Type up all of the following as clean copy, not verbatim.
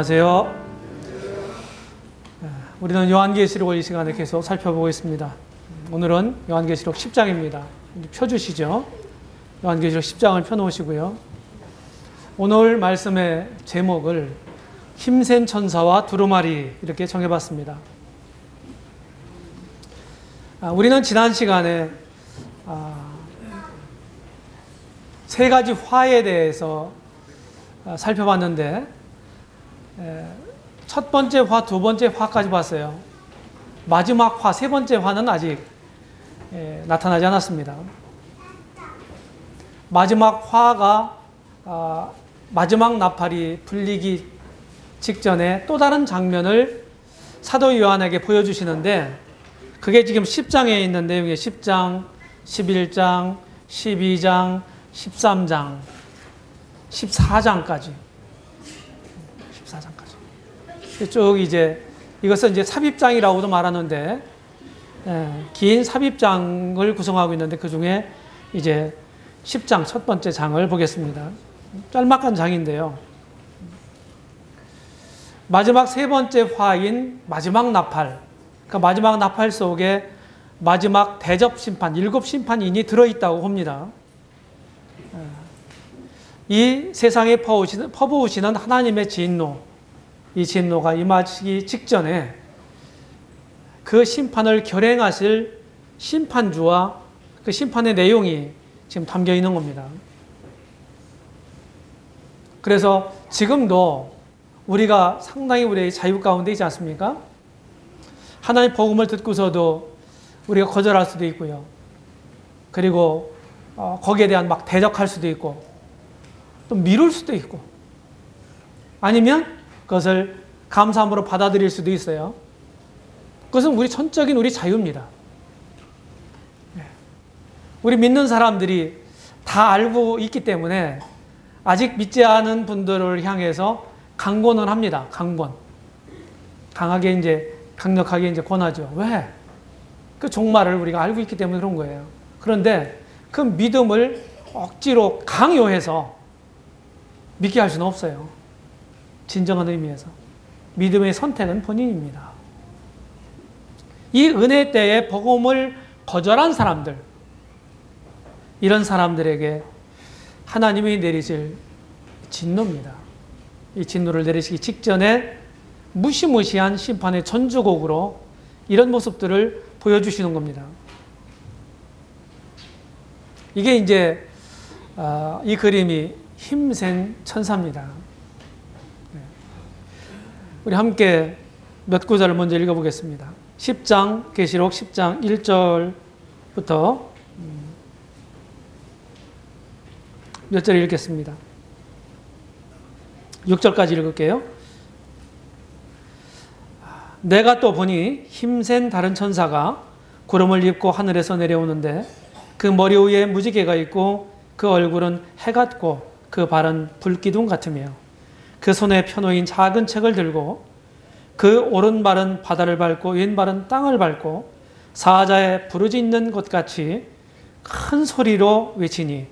안녕하세요. 우리는 요한계시록을 이 시간에 계속 살펴보고 있습니다. 오늘은 요한계시록 10장입니다. 펴주시죠. 요한계시록 10장을 펴놓으시고요. 오늘 말씀의 제목을 힘센 천사와 두루마리 이렇게 정해봤습니다. 우리는 지난 시간에 세 가지 화에 대해서 살펴봤는데 첫 번째 화, 두 번째 화까지 봤어요. 마지막 화, 세 번째 화는 아직 나타나지 않았습니다. 마지막 화가 마지막 나팔이 불리기 직전에 또 다른 장면을 사도 요한에게 보여주시는데 그게 지금 10장에 있는 내용이에요. 10장, 11장, 12장, 13장, 14장까지. 14장까지. 쭉 이것은 이제 삽입장이라고도 말하는데, 긴 삽입장을 구성하고 있는데 그 중에 이제 10장 첫 번째 장을 보겠습니다. 짤막한 장인데요. 마지막 세 번째 화인 마지막 나팔. 그러니까 마지막 나팔 속에 마지막 대접 심판, 7심판인이 들어있다고 봅니다. 이 세상에 퍼부으시는 하나님의 진노, 이 진노가 임하시기 직전에 그 심판을 결행하실 심판주와 그 심판의 내용이 지금 담겨 있는 겁니다. 그래서 지금도 우리가 상당히 우리의 자유 가운데 있지 않습니까? 하나님 복음을 듣고서도 우리가 거절할 수도 있고요. 그리고 거기에 대한 막 대적할 수도 있고 또 미룰 수도 있고 아니면 그것을 감사함으로 받아들일 수도 있어요. 그것은 우리 전적인 우리 자유입니다. 우리 믿는 사람들이 다 알고 있기 때문에 아직 믿지 않은 분들을 향해서 강권을 합니다. 강권. 강력하게 권하죠. 왜? 그 종말을 우리가 알고 있기 때문에 그런 거예요. 그런데 그 믿음을 억지로 강요해서 믿게 할 수는 없어요. 진정한 의미에서. 믿음의 선택은 본인입니다. 이 은혜 때에 복음을 거절한 사람들, 이런 사람들에게 하나님이 내리실 진노입니다. 이 진노를 내리시기 직전에 무시무시한 심판의 전주곡으로 이런 모습들을 보여주시는 겁니다. 이게 이제 이 그림이 힘센 천사입니다. 우리 함께 몇 구절을 먼저 읽어보겠습니다. 10장, 계시록 10장 1절부터 몇 절 읽겠습니다. 6절까지 읽을게요. 내가 또 보니 힘센 다른 천사가 구름을 입고 하늘에서 내려오는데 그 머리 위에 무지개가 있고 그 얼굴은 해 같고 그 발은 불기둥 같으며 그 손에 펴놓인 작은 책을 들고 그 오른발은 바다를 밟고 왼발은 땅을 밟고 사자의 부르짖는 것 같이 큰 소리로 외치니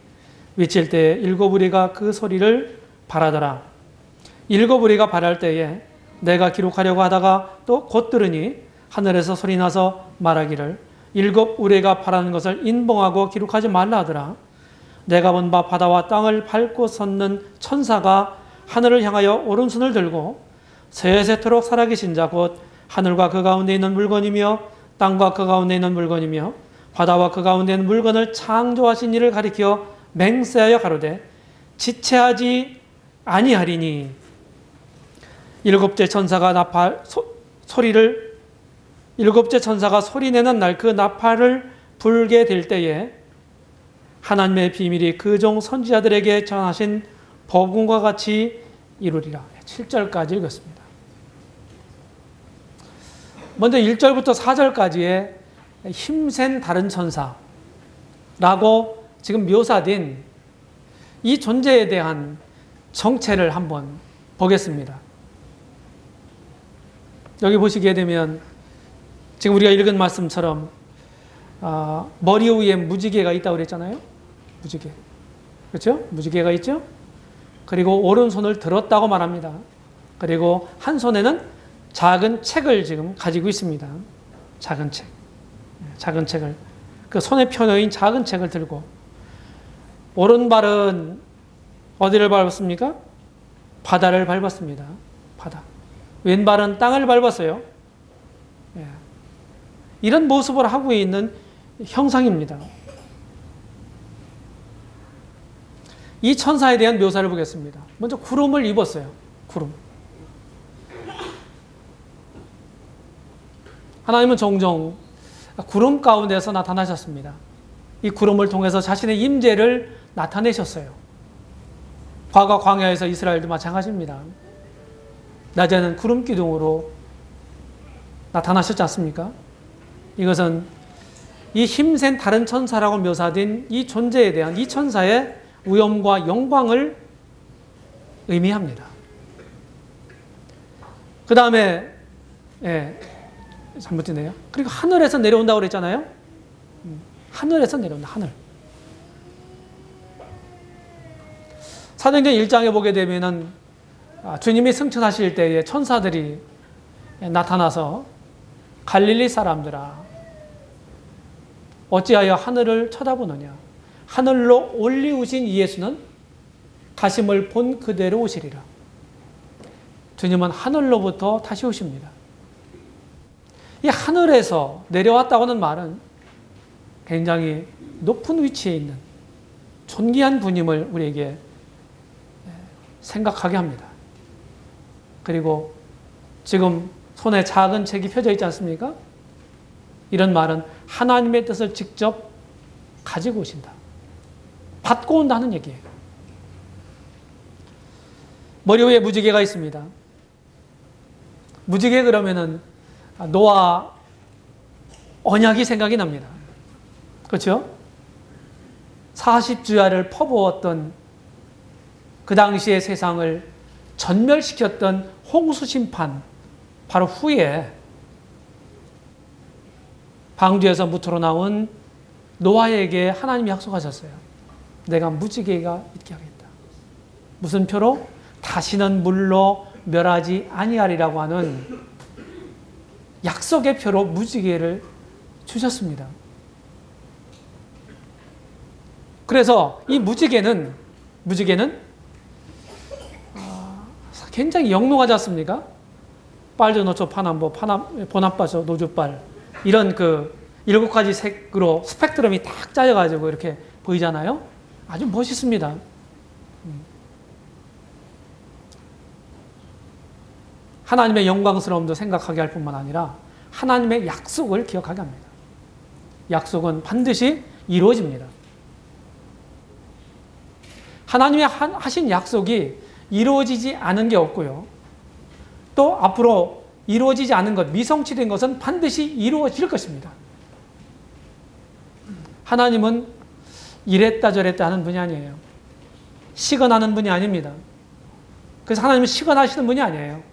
외칠 때에 일곱 우리가 그 소리를 발하더라. 일곱 우리가 발할 때에 내가 기록하려고 하다가 또 곧 들으니 하늘에서 소리나서 말하기를 일곱 우레가 바라는 것을 인봉하고 기록하지 말라 하더라. 내가 본 바 바다와 땅을 밟고 섰는 천사가 하늘을 향하여 오른손을 들고 세세토록 살아계신 자 곧 하늘과 그 가운데 있는 물건이며 땅과 그 가운데 있는 물건이며 바다와 그 가운데 있는 물건을 창조하신 이를 가리켜 맹세하여 가로되 지체하지 아니하리니 일곱째 천사가 일곱째 천사가 소리내는 날 그 나팔을 불게 될 때에 하나님의 비밀이 그 종 선지자들에게 전하신 복음과 같이 이루리라. 7절까지 읽었습니다. 먼저 1절부터 4절까지의 힘센 다른 천사라고 지금 묘사된 이 존재에 대한 정체를 한번 보겠습니다. 여기 보시게 되면 지금 우리가 읽은 말씀처럼 머리 위에 무지개가 있다고 그랬잖아요. 무지개. 그렇죠? 무지개가 있죠? 그리고 오른손을 들었다고 말합니다. 그리고 한 손에는 작은 책을 지금 가지고 있습니다. 작은 책. 작은 책을. 그 손에 펴놓인 작은 책을 들고. 오른발은 어디를 밟았습니까? 바다를 밟았습니다. 바다. 왼발은 땅을 밟았어요. 이런 모습을 하고 있는 형상입니다. 이 천사에 대한 묘사를 보겠습니다. 먼저 구름을 입었어요. 구름. 하나님은 종종 구름 가운데서 나타나셨습니다. 이 구름을 통해서 자신의 임재를 나타내셨어요. 과거 광야에서 이스라엘도 마찬가지입니다. 낮에는 구름 기둥으로 나타나셨지 않습니까? 이것은 이 힘센 다른 천사라고 묘사된 이 존재에 대한 이 천사의 위엄과 영광을 의미합니다. 그 다음에 잘못되네요. 그리고 하늘에서 내려온다고 그랬잖아요. 하늘에서 내려온다. 하늘. 사도행전 1장에 보게 되면은 주님이 승천하실 때에 천사들이 나타나서 갈릴리 사람들아 어찌하여 하늘을 쳐다보느냐. 하늘로 올리우신 예수는 가심을 본 그대로 오시리라. 주님은 하늘로부터 다시 오십니다. 이 하늘에서 내려왔다고 하는 말은 굉장히 높은 위치에 있는 존귀한 분임을 우리에게 생각하게 합니다. 그리고 지금 손에 작은 책이 펴져 있지 않습니까? 이런 말은 하나님의 뜻을 직접 가지고 오신다. 받고 온다는 얘기예요. 머리 위에 무지개가 있습니다. 무지개 그러면은 노아 언약이 생각이 납니다. 그렇죠? 40주야를 퍼부었던 그 당시의 세상을 전멸시켰던 홍수 심판 바로 후에 방주에서 무토로 나온 노아에게 하나님이 약속하셨어요. 내가 무지개가 있게 하겠다. 무슨 표로? 다시는 물로 멸하지 아니하리라고 하는 약속의 표로 무지개를 주셨습니다. 그래서 이 무지개는 굉장히 영롱하지 않습니까? 빨주, 노초, 파남보, 보나빠져, 노주빨 이런 그 7가지 색으로 스펙트럼이 딱 짜여가지고 이렇게 보이잖아요. 아주 멋있습니다. 하나님의 영광스러움도 생각하게 할 뿐만 아니라 하나님의 약속을 기억하게 합니다. 약속은 반드시 이루어집니다. 하나님의 하신 약속이 이루어지지 않은 게 없고요. 또 앞으로 이루어지지 않은 것, 미성취된 것은 반드시 이루어질 것입니다. 하나님은 이랬다 저랬다 하는 분이 아니에요. 시건하는 분이 아닙니다. 그래서 하나님은 시건하시는 분이 아니에요.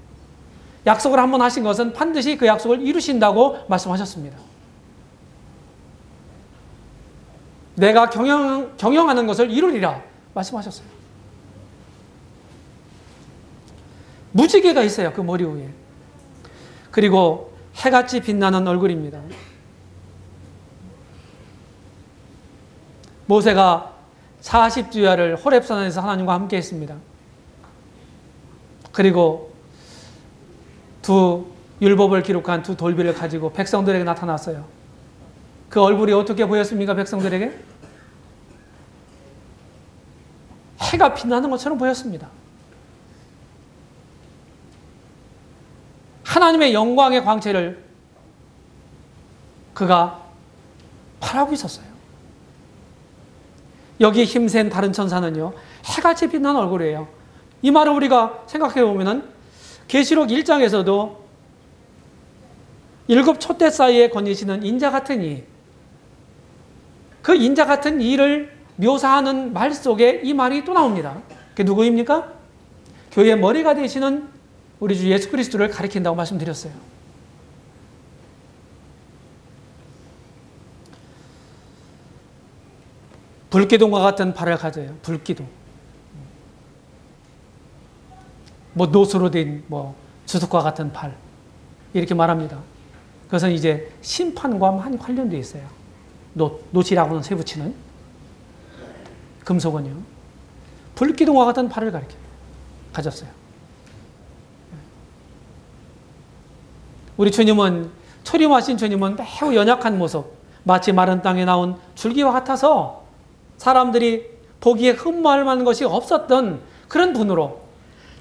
약속을 한번 하신 것은 반드시 그 약속을 이루신다고 말씀하셨습니다. 내가 경영하는 것을 이루리라 말씀하셨어요. 무지개가 있어요. 그 머리 위에. 그리고 해같이 빛나는 얼굴입니다. 모세가 40주야를 호렙산에서 하나님과 함께 했습니다. 그리고 두 율법을 기록한 두 돌비를 가지고 백성들에게 나타났어요. 그 얼굴이 어떻게 보였습니까? 백성들에게? 해가 빛나는 것처럼 보였습니다. 하나님의 영광의 광채를 그가 바라고 있었어요. 여기 힘센 다른 천사는요, 해같이 빛난 얼굴이에요. 이 말을 우리가 생각해 보면은 계시록 1장에서도 7 촛대 사이에 거니시는 인자 같은 이, 그 인자 같은 이를 묘사하는 말 속에 이 말이 또 나옵니다. 그게 누구입니까? 교회의 머리가 되시는 우리 주 예수 그리스도를 가리킨다고 말씀드렸어요. 불기둥과 같은 발을 가져요. 불기둥. 뭐 노수로 된 뭐 주석과 같은 팔 이렇게 말합니다. 그것은 이제 심판과 많이 관련되어 있어요. 노지라고는 세붙이는 금속은요. 불기둥과 같은 팔을 가졌어요. 우리 주님은 초림하신 주님은 매우 연약한 모습, 마치 마른 땅에 나온 줄기와 같아서 사람들이 보기에 흠모할 만한 것이 없었던 그런 분으로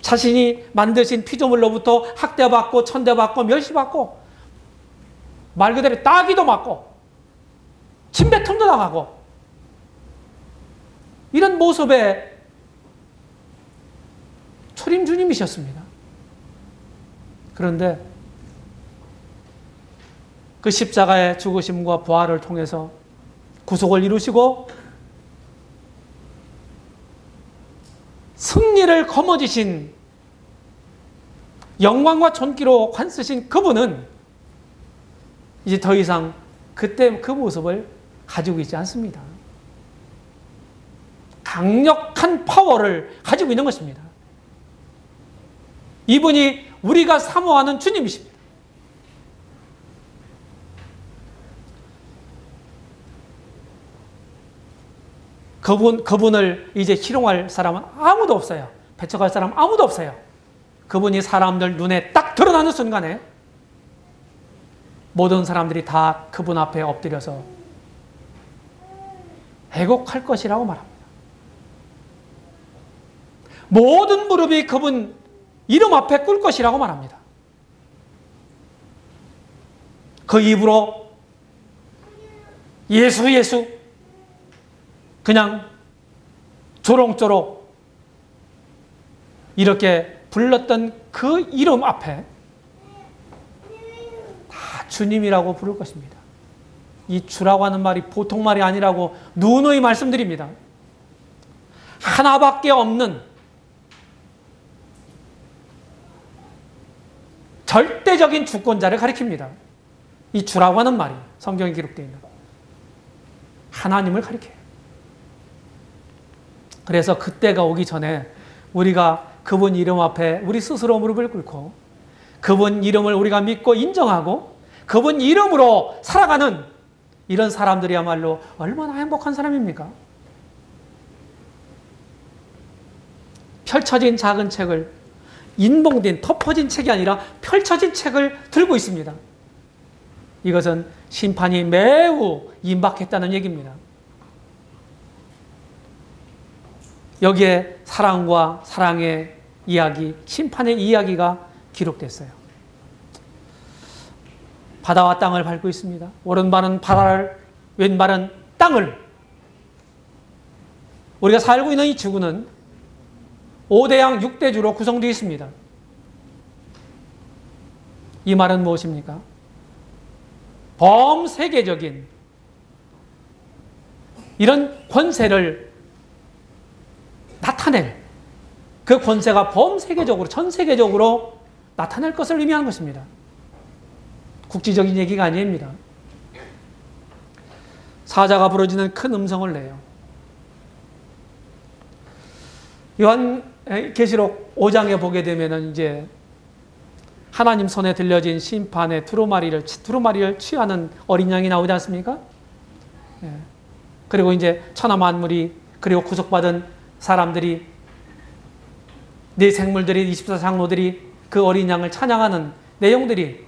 자신이 만드신 피조물로부터 학대받고 천대받고 멸시받고 말 그대로 따귀도 맞고 침뱉음도 당하고 이런 모습의 초림 주님이셨습니다. 그런데 그 십자가의 죽으심과 부활을 통해서 구속을 이루시고 승리를 거머쥐신 영광과 존귀로 관쓰신 그분은 이제 더 이상 그때 그 모습을 가지고 있지 않습니다. 강력한 파워를 가지고 있는 것입니다. 이분이 우리가 사모하는 주님이십니다. 그분을 이제 희롱할 사람은 아무도 없어요. 배척할 사람 아무도 없어요. 그분이 사람들 눈에 딱 드러나는 순간에 모든 사람들이 다 그분 앞에 엎드려서 애곡할 것이라고 말합니다. 모든 무릎이 그분 이름 앞에 꿇을 것이라고 말합니다. 그 입으로 예수 예수 그냥 조롱조롱 이렇게 불렀던 그 이름 앞에 다 주님이라고 부를 것입니다. 이 주라고 하는 말이 보통 말이 아니라고 누누이 말씀드립니다. 하나밖에 없는 절대적인 주권자를 가리킵니다. 이 주라고 하는 말이 성경에 기록되어 있는 하나님을 가리켜요. 그래서 그때가 오기 전에 우리가 그분 이름 앞에 우리 스스로 무릎을 꿇고 그분 이름을 우리가 믿고 인정하고 그분 이름으로 살아가는 이런 사람들이야말로 얼마나 행복한 사람입니까? 펼쳐진 작은 책을 인봉된 덮어진 책이 아니라 펼쳐진 책을 들고 있습니다. 이것은 심판이 매우 임박했다는 얘기입니다. 여기에 사랑과 사랑의 이야기, 심판의 이야기가 기록됐어요. 바다와 땅을 밟고 있습니다. 오른발은 바다를, 왼발은 땅을. 우리가 살고 있는 이 지구는 5대양 6대주로 구성되어 있습니다. 이 말은 무엇입니까? 범세계적인 이런 권세를 나타낼 그 권세가 범세계적으로 전 세계적으로 나타날 것을 의미하는 것입니다. 국지적인 얘기가 아닙니다. 사자가 부러지는 큰 음성을 내요. 요한계시록 5장에 보게 되면은 이제 하나님 손에 들려진 심판의 두루마리를 취하는 어린 양이 나오지 않습니까? 그리고 이제 천하 만물이 그리고 구속받은 사람들이 네 생물들이 24장로들이 그 어린 양을 찬양하는 내용들이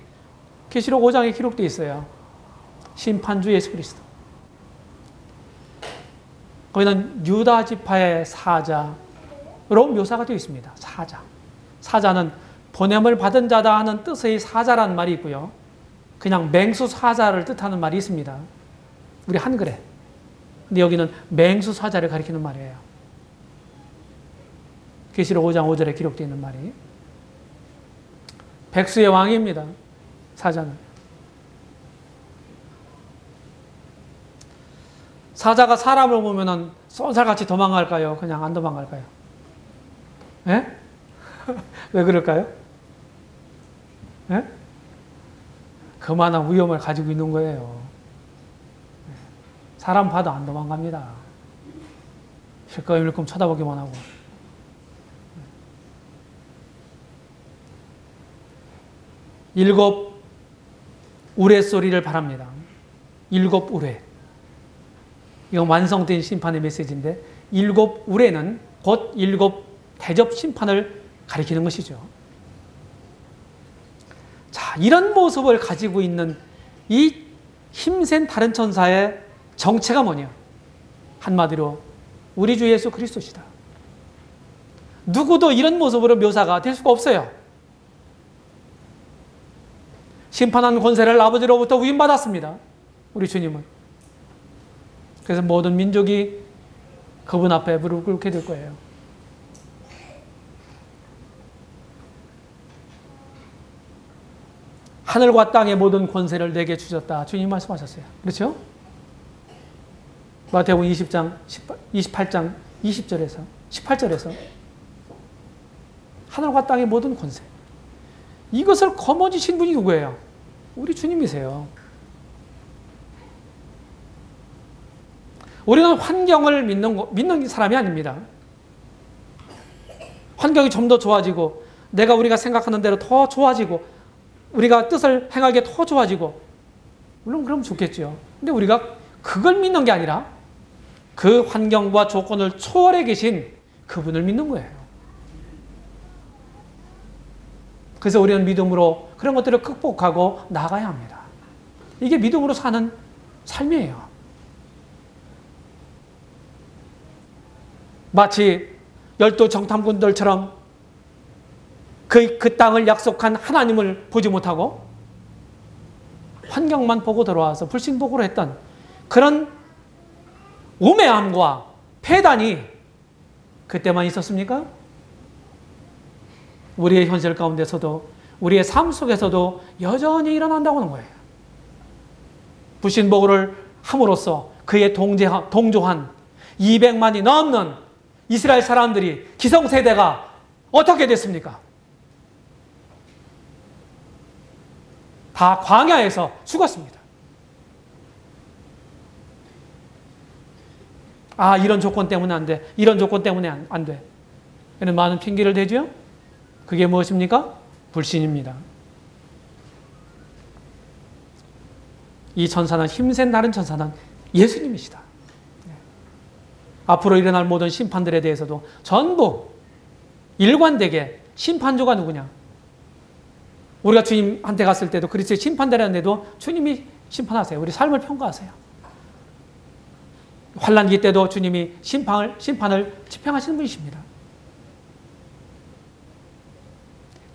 계시록 5장에 기록되어 있어요. 심판주 예수 그리스도. 거기는 유다 지파의 사자로 묘사가 되어 있습니다. 사자. 사자는 보냄을 받은 자다 하는 뜻의 사자라는 말이 있고요. 그냥 맹수 사자를 뜻하는 말이 있습니다. 우리 한글에. 근데 여기는 맹수 사자를 가리키는 말이에요. 계시록 5장 5절에 기록되어 있는 말이. 백수의 왕입니다. 사자는. 사자가 사람을 보면은 쏜살같이 도망갈까요? 그냥 안 도망갈까요? 예? 왜 그럴까요? 예? 그만한 위험을 가지고 있는 거예요. 사람 봐도 안 도망갑니다. 실검일검 쳐다보기만 하고. 일곱 우레소리를 바랍니다. 일곱 우레. 이건 완성된 심판의 메시지인데 일곱 우레는 곧 일곱 대접 심판을 가리키는 것이죠. 자, 이런 모습을 가지고 있는 이 힘센 다른 천사의 정체가 뭐냐? 한마디로 우리 주 예수 그리스도시다. 누구도 이런 모습으로 묘사가 될 수가 없어요. 심판하는 권세를 아버지로부터 위임받았습니다. 우리 주님은. 그래서 모든 민족이 그분 앞에 무릎 꿇게 될 거예요. 하늘과 땅의 모든 권세를 내게 주셨다. 주님 말씀하셨어요. 그렇죠? 마태복음 20장, 28장 20절에서 18절에서 하늘과 땅의 모든 권세. 이것을 거머쥐신 분이 누구예요? 우리 주님이세요. 우리는 환경을 믿는 사람이 아닙니다. 환경이 좀 더 좋아지고 우리가 생각하는 대로 더 좋아지고 우리가 뜻을 행하기에 더 좋아지고 물론 그럼 좋겠죠. 근데 우리가 그걸 믿는 게 아니라 그 환경과 조건을 초월해 계신 그분을 믿는 거예요. 그래서 우리는 믿음으로 그런 것들을 극복하고 나가야 합니다. 이게 믿음으로 사는 삶이에요. 마치 12 정탐꾼들처럼 그 땅을 약속한 하나님을 보지 못하고 환경만 보고 들어와서 불신복으로 했던 그런 우매함과 패단이 그때만 있었습니까? 우리의 현실 가운데서도 우리의 삶 속에서도 여전히 일어난다고 하는 거예요. 불신복을 함으로써 그의 동조한 200만이 넘는 이스라엘 사람들이 기성세대가 어떻게 됐습니까? 다 광야에서 죽었습니다. 아, 이런 조건 때문에 안 돼. 이런 조건 때문에 안 돼. 이런 많은 핑계를 대죠? 그게 무엇입니까? 불신입니다. 이 천사는, 힘센 다른 천사는 예수님이시다. 앞으로 일어날 모든 심판들에 대해서도 전부 일관되게 심판조가 누구냐? 우리가 주님한테 갔을 때도 그리스도의 심판대라는데도 주님이 심판하세요. 우리 삶을 평가하세요. 환난기 때도 주님이 심판을 집행하시는 분이십니다.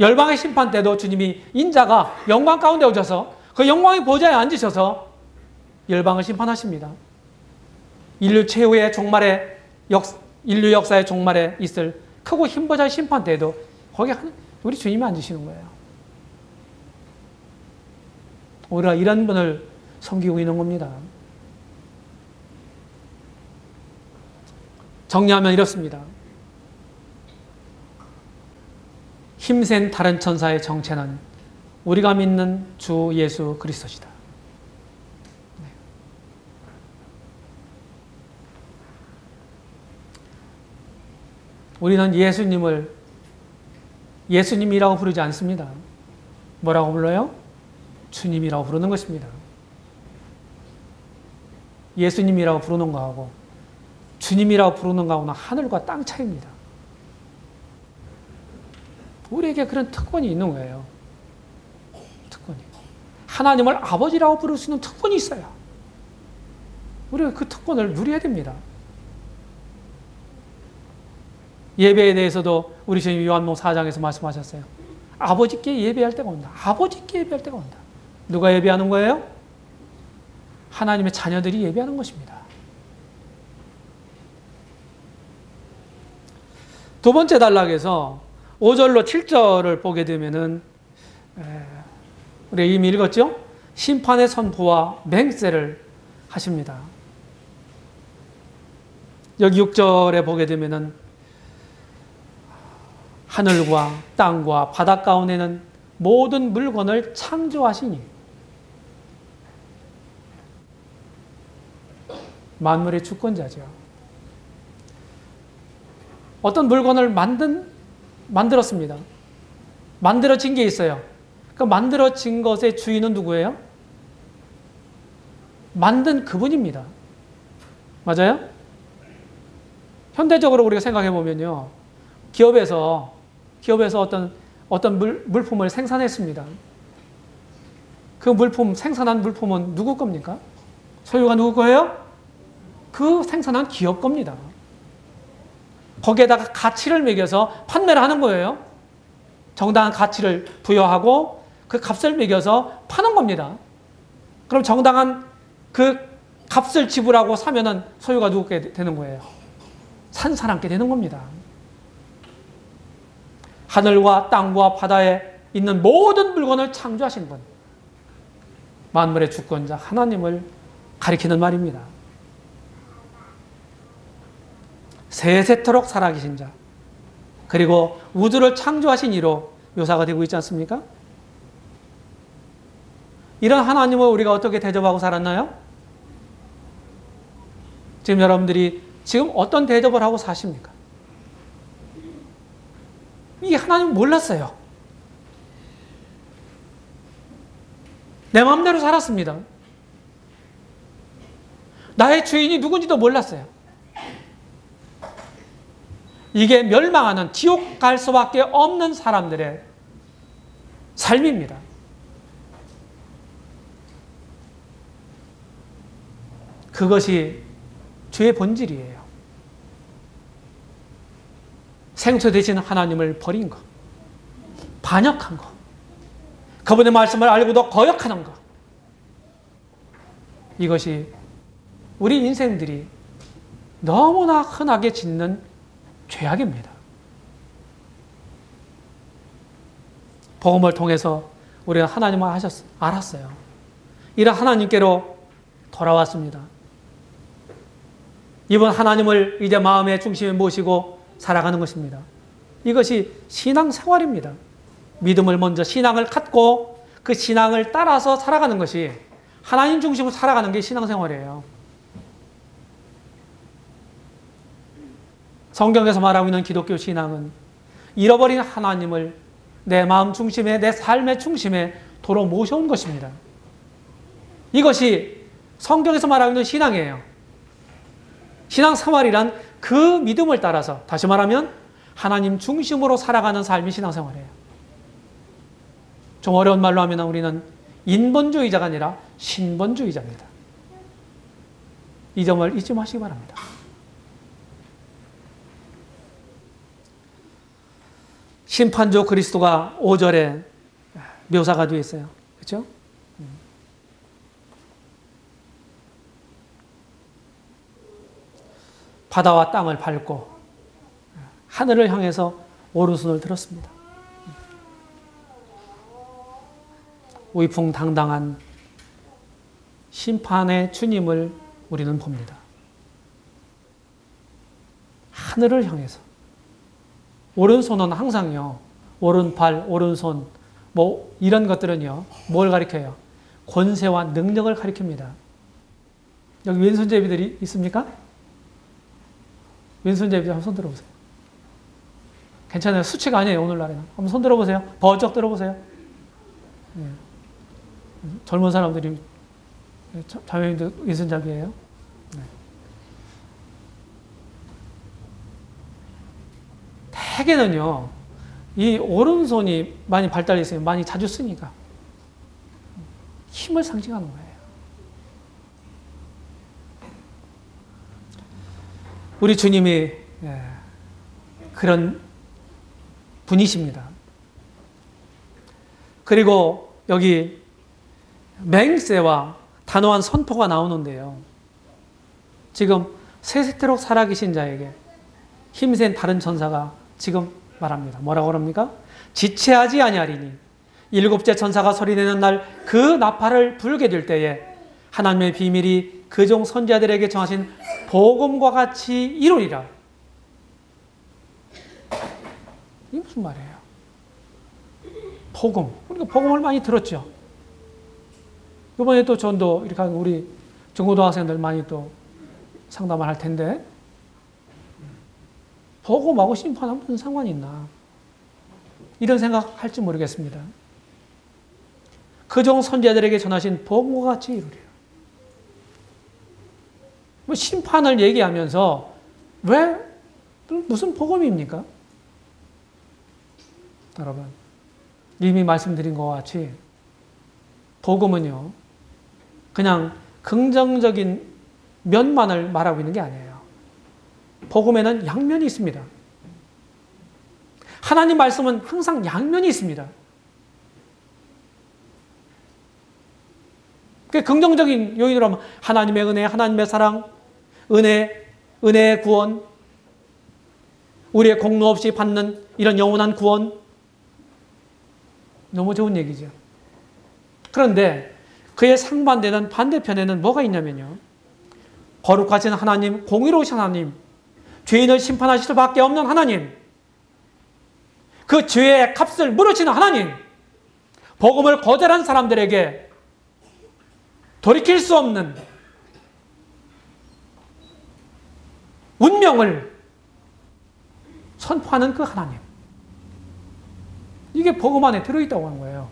열방의 심판 때도 주님이 인자가 영광 가운데 오셔서 그 영광의 보좌에 앉으셔서 열방을 심판하십니다. 인류 최후의 종말에 인류 역사의 종말에 있을 크고 힘보자의 심판 때도 거기 우리 주님이 앉으시는 거예요. 우리가 이런 분을 섬기고 있는 겁니다. 정리하면 이렇습니다. 힘센 다른 천사의 정체는 우리가 믿는 주 예수 그리스도시다. 우리는 예수님이라고 부르지 않습니다. 뭐라고 불러요? 주님이라고 부르는 것입니다. 예수님이라고 부르는 거하고 주님이라고 부르는 거하고는 하늘과 땅 차이입니다. 우리에게 그런 특권이 있는 거예요. 특권이. 하나님을 아버지라고 부를 수 있는 특권이 있어요. 우리가 그 특권을 누려야 됩니다. 예배에 대해서도 우리 주님 요한복음 4장에서 말씀하셨어요. 아버지께 예배할 때가 온다. 아버지께 예배할 때가 온다. 누가 예배하는 거예요? 하나님의 자녀들이 예배하는 것입니다. 두 번째 단락에서 5절로 7절을 보게 되면은 우리 이미 읽었죠? 심판의 선포와 맹세를 하십니다. 여기 6절에 보게 되면은 하늘과 땅과 바다 가운데는 모든 물건을 창조하시니 만물의 주권자죠. 어떤 물건을 만들었습니다. 만들어진 게 있어요. 그러니까 만들어진 것의 주인은 누구예요? 만든 그분입니다. 맞아요? 현대적으로 우리가 생각해 보면요. 기업에서 어떤 물품을 생산했습니다. 그 생산한 물품은 누구 겁니까? 소유가 누구 거예요? 그 생산한 기업 겁니다. 거기에다가 가치를 매겨서 판매를 하는 거예요. 정당한 가치를 부여하고 그 값을 매겨서 파는 겁니다. 그럼 정당한 그 값을 지불하고 사면은 소유가 누구게 되는 거예요? 산 사람께 되는 겁니다. 하늘과 땅과 바다에 있는 모든 물건을 창조하신 분, 만물의 주권자 하나님을 가리키는 말입니다. 세세토록 살아계신 자, 그리고 우주를 창조하신 이로 묘사가 되고 있지 않습니까? 이런 하나님을 우리가 어떻게 대접하고 살았나요? 지금 여러분들이 지금 어떤 대접을 하고 사십니까? 이 하나님 몰랐어요. 내 마음대로 살았습니다. 나의 주인이 누군지도 몰랐어요. 이게 멸망하는 지옥 갈 수밖에 없는 사람들의 삶입니다. 그것이 죄의 본질이에요. 생수 되신 하나님을 버린 것, 반역한 것, 그분의 말씀을 알고도 거역하는 것, 이것이 우리 인생들이 너무나 흔하게 짓는 죄악입니다. 복음을 통해서 우리가 하나님을 알았어요. 이런 하나님께로 돌아왔습니다. 이번 하나님을 이제 마음의 중심에 모시고 살아가는 것입니다. 이것이 신앙생활입니다. 믿음을 먼저 신앙을 갖고 그 신앙을 따라서 살아가는 것이, 하나님 중심으로 살아가는 게 신앙생활이에요. 성경에서 말하고 있는 기독교 신앙은 잃어버린 하나님을 내 마음 중심에, 내 삶의 중심에 도로 모셔온 것입니다. 이것이 성경에서 말하고 있는 신앙이에요. 신앙생활이란 그 믿음을 따라서, 다시 말하면 하나님 중심으로 살아가는 삶이 신앙생활이에요. 좀 어려운 말로 하면 우리는 인본주의자가 아니라 신본주의자입니다. 이 점을 잊지 마시기 바랍니다. 심판조 그리스도가 5절에 묘사가 되어 있어요. 그렇죠? 바다와 땅을 밟고 하늘을 향해서 오른손을 들었습니다. 위풍당당한 심판의 주님을 우리는 봅니다. 하늘을 향해서. 오른손은 항상요, 오른팔, 오른손, 뭐 이런 것들은요, 뭘 가리켜요? 권세와 능력을 가리킵니다. 여기 왼손잡이들이 있습니까? 왼손잡이들 한번 손 들어보세요. 괜찮아요. 수치가 아니에요, 오늘날에는. 한번 손 들어보세요. 버쩍 들어보세요. 네. 젊은 사람들이, 자매님들 왼손잡이에요. 네. 대개는요, 이 오른손이 많이 발달해 있어요. 많이 자주 쓰니까. 힘을 상징하는 거예요. 우리 주님이 그런 분이십니다. 그리고 여기 맹세와 단호한 선포가 나오는데요. 지금 세세토록 살아계신 자에게 힘센 다른 천사가 지금 말합니다. 뭐라고 그럽니까? 지체하지 아니하리니 일곱째 천사가 소리내는 날 그 나팔을 불게 될 때에 하나님의 비밀이 그 종 선지자들에게 정하신 복음과 같이 이루리라. 이게 무슨 말이에요? 복음. 우리가 복음을 많이 들었죠. 이번에 또 전도 이렇게 하는 우리 중고등학생들 많이 또 상담을 할 텐데, 복음하고 심판하면 무슨 상관이 있나? 이런 생각 할지 모르겠습니다. 그종 선지자들에게 전하신 복음과 같이 이루리라. 뭐 심판을 얘기하면서 왜 무슨 복음입니까? 여러분, 이미 말씀드린 것과 같이 복음은요, 그냥 긍정적인 면만을 말하고 있는 게 아니에요. 복음에는 양면이 있습니다. 하나님 말씀은 항상 양면이 있습니다. 긍정적인 요인으로 하면 하나님의 은혜, 하나님의 사랑, 은혜의 구원, 우리의 공로 없이 받는 이런 영원한 구원, 너무 좋은 얘기죠. 그런데 그의 상반되는 반대편에는 뭐가 있냐면요, 거룩하신 하나님, 공의로우신 하나님, 죄인을 심판하실 수밖에 없는 하나님, 그 죄의 값을 물으시는 하나님, 복음을 거절한 사람들에게 돌이킬 수 없는 운명을 선포하는 그 하나님, 이게 복음 안에 들어있다고 하는 거예요.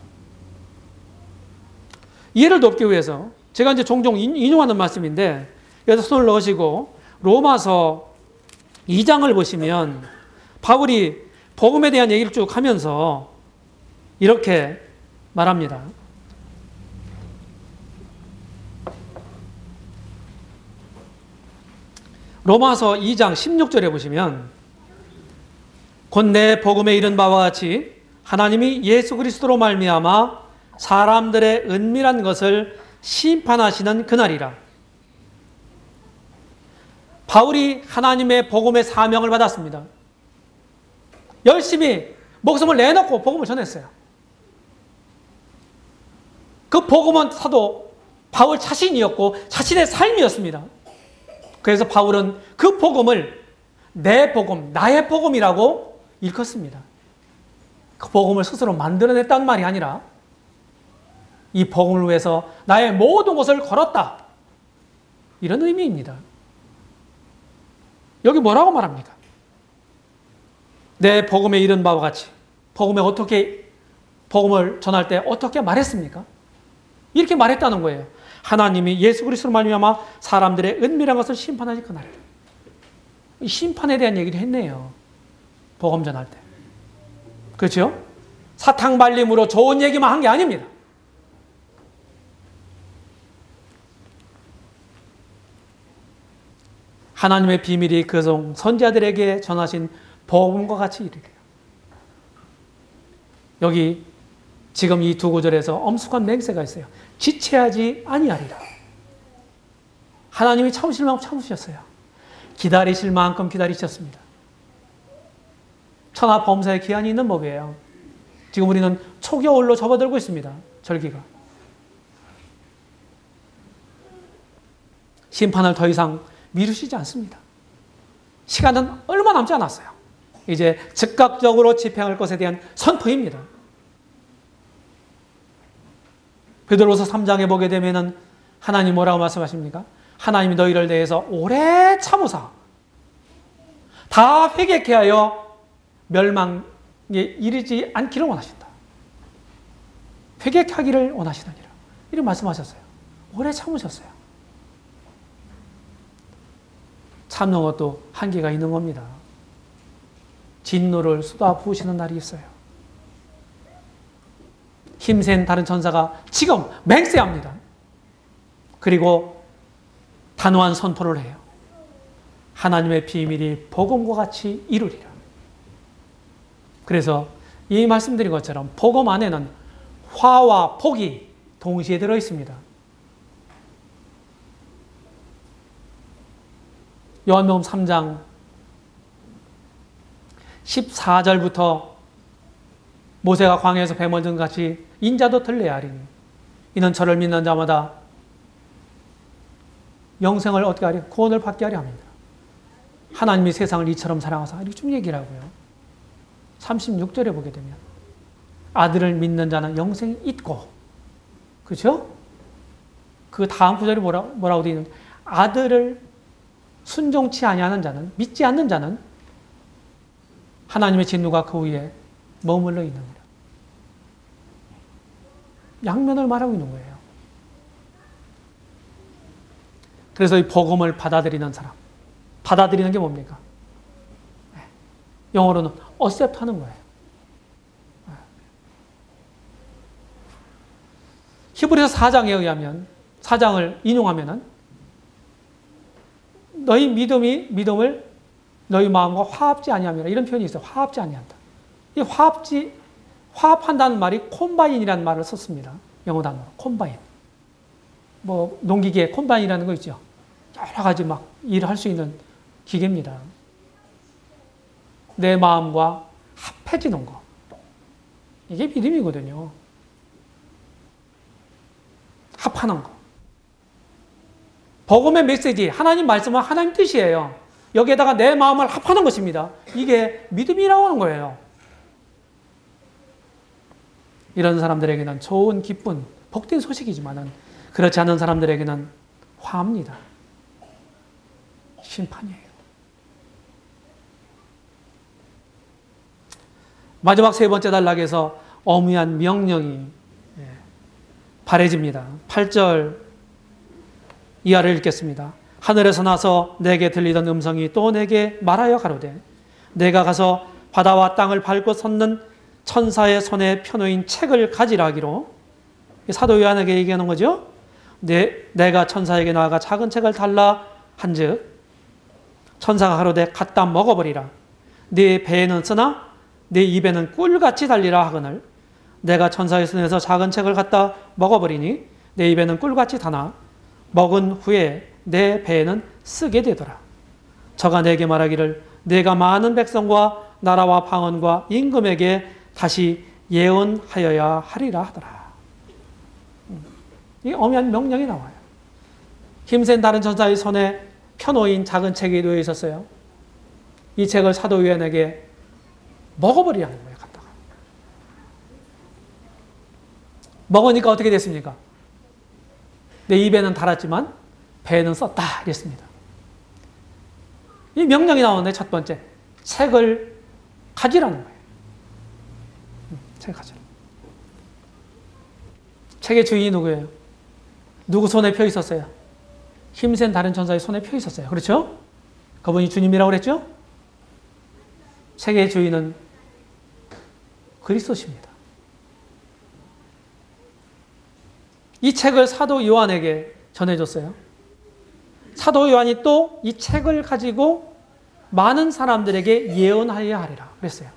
이해를 돕기 위해서 제가 이제 종종 인용하는 말씀인데, 여기서 손을 넣으시고 로마서 2장을 보시면 바울이 복음에 대한 얘기를 쭉 하면서 이렇게 말합니다. 로마서 2장 16절에 보시면 곧 내 복음에 이른 바와 같이 하나님이 예수 그리스도로 말미암아 사람들의 은밀한 것을 심판하시는 그날이라. 바울이 하나님의 복음의 사명을 받았습니다. 열심히 목숨을 내놓고 복음을 전했어요. 그 복음은 사도 바울 자신이었고 자신의 삶이었습니다. 그래서 바울은 그 복음을 내 복음, 나의 복음이라고 일컫습니다. 그 복음을 스스로 만들어냈다는 말이 아니라 이 복음을 위해서 나의 모든 것을 걸었다, 이런 의미입니다. 여기 뭐라고 말합니까? 내 복음에 이른 바와 같이, 복음을 전할 때 어떻게 말했습니까? 이렇게 말했다는 거예요. 하나님이 예수 그리스도로 말미암아 사람들의 은밀한 것을 심판하실 그날이다. 심판에 대한 얘기도 했네요. 복음 전할 때. 그렇죠? 사탕 발림으로 좋은 얘기만 한 게 아닙니다. 하나님의 비밀이 그종 선지자들에게 전하신 복음과 같이 이르리라. 여기 지금 이 두 구절에서 엄숙한 맹세가 있어요. 지체하지 아니하리라. 하나님이 참으실 만큼 참으셨어요. 기다리실 만큼 기다리셨습니다. 천하 범사의 기한이 있는 법이에요. 지금 우리는 초겨울로 접어들고 있습니다. 절기가. 심판을 더 이상 미루시지 않습니다. 시간은 얼마 남지 않았어요. 이제 즉각적으로 집행할 것에 대한 선포입니다. 베드로서 3장에 보게 되면은 하나님 뭐라고 말씀하십니까? 하나님이 너희를 대해서 오래 참으사 다 회개케 하여 멸망에 이르지 않기를 원하신다. 회개하기를 원하시느니라. 이렇게 말씀하셨어요. 오래 참으셨어요. 참는 것도 한계가 있는 겁니다. 진노를 쏟아 부으시는 날이 있어요. 힘센 다른 천사가 지금 맹세합니다. 그리고 단호한 선포를 해요. 하나님의 비밀이 복음과 같이 이루리라. 그래서 이 말씀드린 것처럼 복음 안에는 화와 복이 동시에 들어있습니다. 요한복음 3장 14절부터 모세가 광야에서 뱀 얻은 같이 인자도 들려야 하리니 이는 저를 믿는 자마다 영생을 얻게 하리 구원을 받게 하려 합니다. 하나님이 세상을 이처럼 사랑하사 이렇게 좀 얘기를 하고요. 36절에 보게 되면 아들을 믿는 자는 영생이 있고, 그렇죠? 그 다음 구절이 뭐라고 되어 있는지, 아들을 순종치 아니하는 자는, 믿지 않는 자는 하나님의 진노가 그 위에 머물러 있느니라. 양면을 말하고 있는 거예요. 그래서 이 복음을 받아들이는 사람, 받아들이는 게 뭡니까? 영어로는 accept 하는 거예요. 히브리서 4장에 의하면, 4장을 인용하면은 너희 믿음을 너희 마음과 화합지 아니하며, 이런 표현이 있어요. 화합지 아니한다. 이 화합한다는 말이 콤바인이라는 말을 썼습니다. 영어 단어로 콤바인. 뭐 농기계 콤바인이라는 거 있죠. 여러 가지 막 일을 할 수 있는 기계입니다. 내 마음과 합해지는 거. 이게 믿음이거든요. 합하는 거. 복음의 메시지, 하나님 말씀은 하나님 뜻이에요. 여기에다가 내 마음을 합하는 것입니다. 이게 믿음이라고 하는 거예요. 이런 사람들에게는 좋은, 기쁜, 복된 소식이지만 그렇지 않은 사람들에게는 화합니다. 심판이에요. 마지막 세 번째 단락에서 엄위한 명령이 발해집니다. 8절 이하를 읽겠습니다. 하늘에서 나서 내게 들리던 음성이 또 내게 말하여 가로되 내가 가서 바다와 땅을 밟고 섰는 천사의 손에 펴놓인 책을 가지라 하기로. 사도 요한에게 얘기하는 거죠. 내가 천사에게 나아가 작은 책을 달라 한즉 천사가 가로되 갖다 먹어버리라. 네 배에는 쓰나 네 입에는 꿀같이 달리라 하거늘 내가 천사의 손에서 작은 책을 갖다 먹어버리니 내 입에는 꿀같이 다나 먹은 후에 내 배에는 쓰게 되더라. 저가 내게 말하기를 내가 많은 백성과 나라와 방언과 임금에게 다시 예언하여야 하리라 하더라. 이 엄연한 명령이 나와요. 힘센 다른 천사의 손에 펴놓인 작은 책이 놓여 있었어요. 이 책을 사도 요한에게 먹어버리라는 거예요. 갖다가 먹으니까 어떻게 됐습니까? 내 입에는 달았지만 배에는 썼다 이랬습니다. 이 명령이 나오는데 첫 번째 책을 가지라는 거예요. 책을 가지라. 책의 주인이 누구예요? 누구 손에 펴 있었어요? 힘센 다른 천사의 손에 펴 있었어요. 그렇죠? 그분이 주님이라고 그랬죠? 책의 주인은 그리스도십니다. 이 책을 사도 요한에게 전해줬어요. 사도 요한이 또 이 책을 가지고 많은 사람들에게 예언하여야 하리라 그랬어요.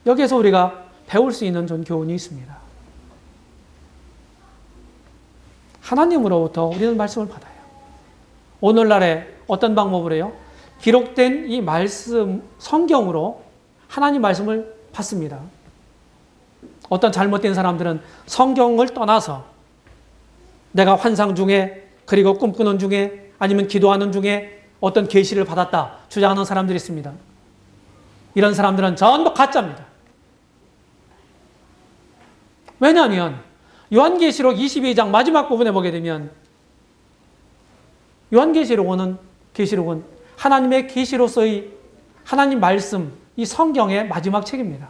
여기에서 우리가 배울 수 있는 좀 교훈이 있습니다. 하나님으로부터 우리는 말씀을 받아요. 오늘날에 어떤 방법으로 해요? 기록된 이 말씀, 성경으로 하나님 말씀을 받습니다. 어떤 잘못된 사람들은 성경을 떠나서 내가 환상 중에 그리고 꿈꾸는 중에 아니면 기도하는 중에 어떤 계시를 받았다 주장하는 사람들이 있습니다. 이런 사람들은 전부 가짜입니다. 왜냐하면 요한계시록 22장 마지막 부분에 보게 되면 요한계시록은 하나님의 계시로서의 하나님 말씀, 이 성경의 마지막 책입니다.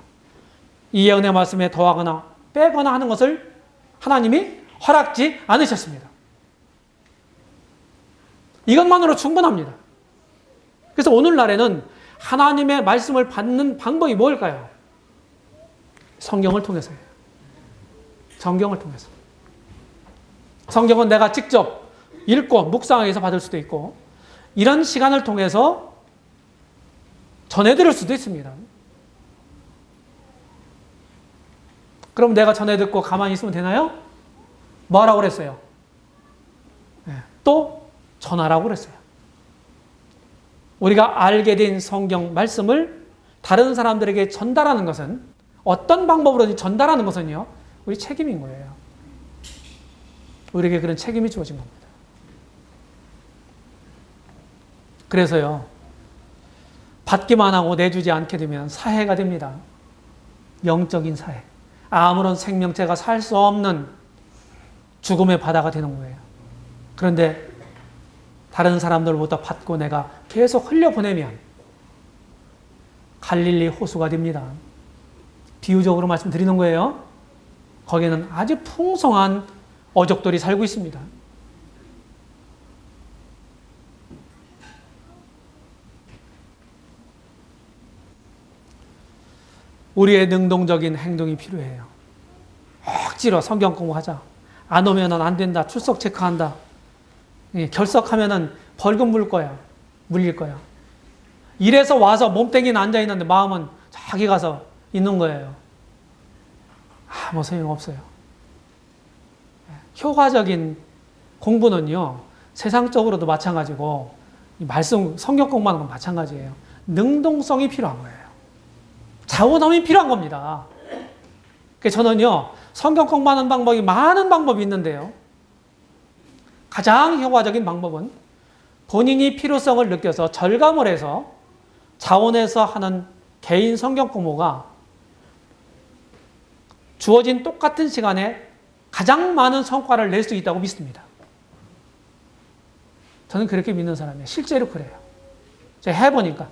이 예언의 말씀에 더하거나 빼거나 하는 것을 하나님이 허락지 않으셨습니다. 이것만으로 충분합니다. 그래서 오늘날에는 하나님의 말씀을 받는 방법이 뭘까요? 성경을 통해서예요. 성경을 통해서. 성경은 내가 직접 읽고 묵상해서 받을 수도 있고 이런 시간을 통해서 전해드릴 수도 있습니다. 그럼 내가 전해 듣고 가만히 있으면 되나요? 뭐라고 그랬어요? 또 전하라고 그랬어요. 우리가 알게 된 성경 말씀을 다른 사람들에게 전달하는 것은 어떤 방법으로든 전달하는 것은요. 우리 책임인 거예요. 우리에게 그런 책임이 주어진 겁니다. 그래서요. 받기만 하고 내주지 않게 되면 사해가 됩니다. 영적인 사해. 아무런 생명체가 살 수 없는 죽음의 바다가 되는 거예요. 그런데 다른 사람들로부터 받고 내가 계속 흘려보내면 갈릴리 호수가 됩니다. 비유적으로 말씀드리는 거예요. 거기에는 아주 풍성한 어족들이 살고 있습니다. 우리의 능동적인 행동이 필요해요. 억지로 성경 공부하자. 안 오면은 안 된다. 출석 체크한다. 결석하면은 벌금 물릴 거야. 이래서 와서 몸뚱이는 앉아 있는데 마음은 저기 가서 있는 거예요. 아무 소용없어요. 효과적인 공부는요, 세상적으로도 마찬가지고, 말씀, 성경 공부하는 건 마찬가지예요. 능동성이 필요한 거예요. 자원함이 필요한 겁니다. 그래서 저는요, 성경 공부하는 방법이 많은 방법이 있는데요. 가장 효과적인 방법은 본인이 필요성을 느껴서 절감을 해서 자원해서 하는 개인 성경 공부가 주어진 똑같은 시간에 가장 많은 성과를 낼 수 있다고 믿습니다. 저는 그렇게 믿는 사람이에요. 실제로 그래요. 제가 해보니까.